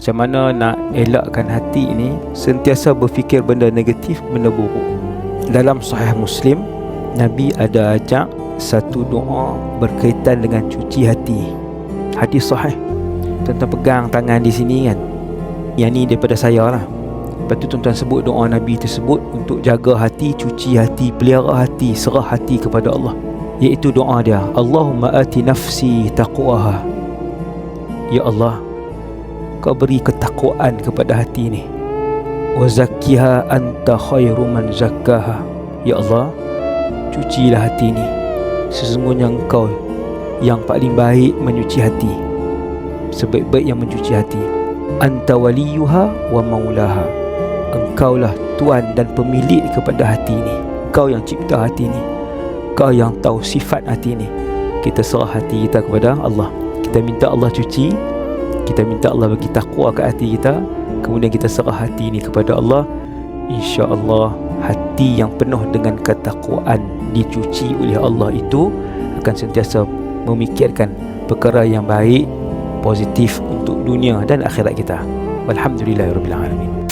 Macam mana nak elakkan hati ini sentiasa berfikir benda negatif, benda buruk. Dalam Sahih Muslim, Nabi ada ajak satu doa berkaitan dengan cuci hati. Hadis sahih. Tuan-tuan pegang tangan di sini kan. Yang ni daripada saya lah. Lepas tu tuan-tuan sebut doa Nabi tersebut untuk jaga hati, cuci hati, pelihara hati, serah hati kepada Allah. Iaitu doa dia, Allahumma ati nafsi taqwaha. Ya Allah, Kau beri ketakwaan kepada hati ni. Wa zakkiha anta khairu man zakkaha. Ya Allah, cucilah hati ni. Sesungguhnya Engkau yang paling baik menyuci hati, sebaik-baik yang mencuci hati. Anta waliyuha wa maulaha. Engkaulah Tuan dan pemilik kepada hati ni. Kau yang cipta hati ni, Kau yang tahu sifat hati ni. Kita serah hati kita kepada Allah. Kita minta Allah cuci, kita minta Allah bagi takwa ke hati kita, kemudian kita serah hati ni kepada Allah. InsyaAllah hati yang penuh dengan ketakwaan dicuci oleh Allah itu akan sentiasa memikirkan perkara yang baik, positif untuk dunia dan akhirat kita. Walhamdulillahirabbil alamin.